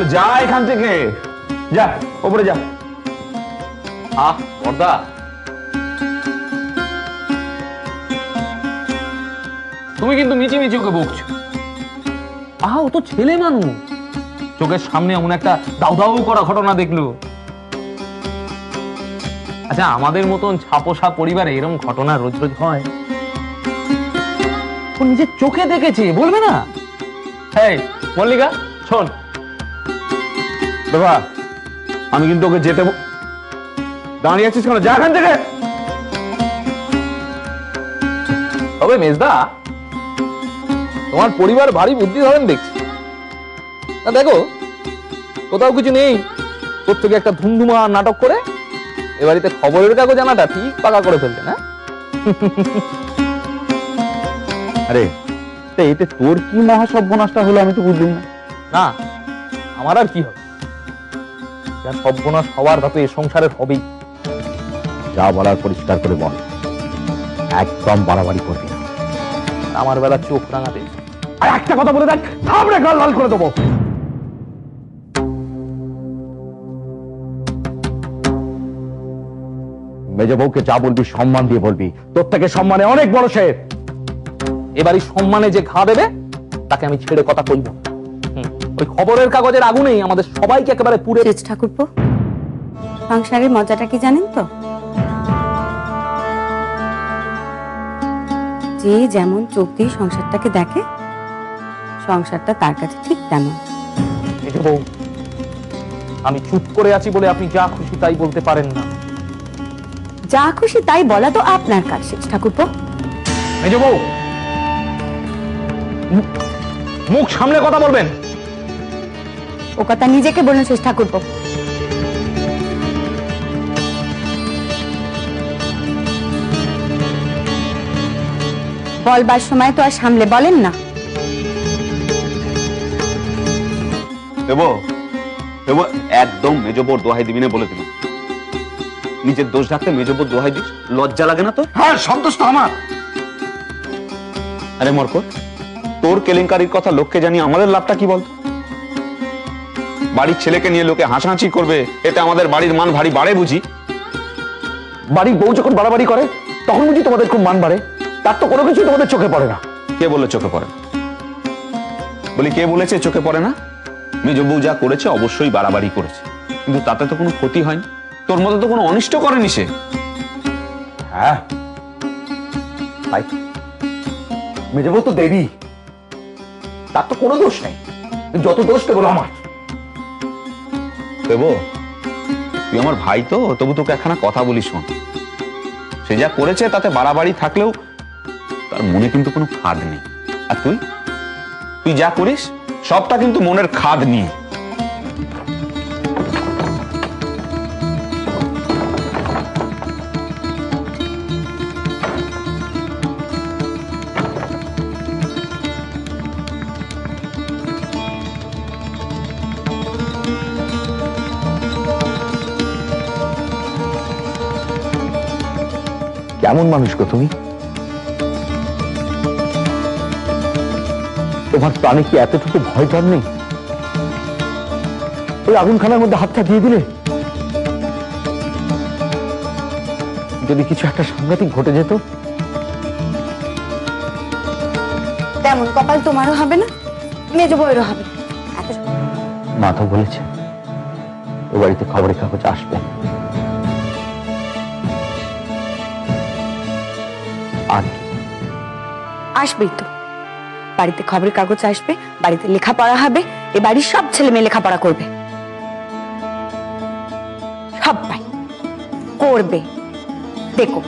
তাহলে যা এখান থেকে, যা ওপরে যা। বর্দা, তুমি কিন্তু মিচিমিচি ওকে বকছো। ও তো ছেলে মানুষ, চোখের সামনে এমন একটা দাউ দাউ করা ঘটনা দেখলো। আচ্ছা, আমাদের মতন ছাপোষা পরিবারে এরকম ঘটনা রোজ রোজ হয়? ও নিজের চোখে দেখেছে, বলবে না? এই মল্লিকা, শোন বাবা, আমি কিন্তু ওকে যেতে দাঁড়িয়ে আছিস কেন? যা এখান থেকে। তবে মেজদা, তোমার পরিবার ভারী বুদ্ধি ধরেন দেখছি। না দেখো, কোথাও কিছু নেই, প্রত্যেকে একটা ধুমধুমা নাটক করে এ বাড়িতে খবরের কাগজ আনাটা ঠিক পাকা করে ফেলতে না? আরে এতে তোর কি মহাসর্বনাশটা হলো আমি তো বুঝলাম না। না, আমার আর কি হবে? যা সর্বনাশ হওয়ার তা তো এ সংসারের হবেই। যা বলার পরিষ্কার করে বল, একদম বাড়াবাড়ি করবি না। আমার বেলা চোখ রাঙাতে। আর একটা কথা বলে দেখ, থামড়ে গাল লাল করে দেবো। মেজ বউকে যা বলবি সম্মান দিয়ে বলবি, তোর থেকে সম্মানে অনেক বড় সে। এবারই সম্মানে যে ঘা দেবে তাকে আমি ছেড়ে কথা কইব। ওই খবরের কাগজের আগুনেই আমাদের সবাইকে একেবারে পুড়ে। ঠাকুরপো, সংসারের মজাটা কি জানেন তো? যে যেমন চোখ দিয়ে সংসারটাকে দেখে, সংসারটা তার কাছে ঠিক তেমন। মেজ বউ, আমি চুপ করে আছি বলে আপনি যা খুশি তাই বলতে পারেন না। যা খুশি তাই বলা তো আপনার কাজ শেষ ঠাকুরপো। মেজ বউ, মুখ সামলে কথা বলবেন। ও কথা নিজেকে বলুন শেষ ঠাকুরপো। বলবার সময় তো আর সামলে বলেন না। দেবো একদম মেজবোর দোহাই দিবি না বলে দিলাম। নিজের দোষ ঢাকতে মেজবোর দোহাই দিস, লজ্জা লাগে না তো? হ্যাঁ, সন্তুষ্ট আমার। আরে মরকট, তোর কেলেঙ্কারির কথা লোককে জানিয়ে আমাদের লাভটা কি বলতো? বাড়ির ছেলেকে নিয়ে লোকে হাসাহাসি করবে, এতে আমাদের বাড়ির মান ভারী বাড়ে বুঝি? বাড়ির বউ যখন বাড়াবাড়ি করে তখন বুঝি তোমাদের খুব মান বাড়ে? তার তো কোনো কিছু তোমাদের চোখে পড়ে না। কে বলে চোখে পড়ে? বলি কে বলেছে চোখে পড়ে না? মেজ বউ যা করেছে অবশ্যই বাড়াবাড়ি করেছে, কিন্তু তাতে তো কোনো ক্ষতি হয়নি। তোর মতো তো কোনো অনিষ্ট করেনি সে। হ্যাঁ, তাই মেজ বউ তো দেবী, তার তো কোনো দোষ নেই। যত দোষ কেবল আমার। দেবো, তুই আমার ভাই তো, তবু তোকে একখানা কথা বলি শোন। সে যা করেছে তাতে বাড়াবাড়ি থাকলেও তার মনে কিন্তু কোনো খাদ নেই। আর তুই যা করিস সবটা কিন্তু মনের খাদ নিয়ে। কেমন মানুষ গো তুমি? তোমার প্রাণে কি এতটুকু ভয় ডর নেই? ওই আগুনখানার মধ্যে হাতটা দিয়ে দিলে যদি কিছু একটা সাংঘাতিক ঘটে যেত? তেমন কপাল তোমারও হবে না, মেজ বউয়েরও হবে। মা তো বলেছে ও বাড়িতে খবরের কাগজ আসবে। আর আসবেই তো, বাড়িতে খবরের কাগজ আসবে, বাড়িতে লেখাপড়া হবে, এ বাড়ির সব ছেলে মেয়ে লেখাপড়া করবে, সবাই করবে। দেখো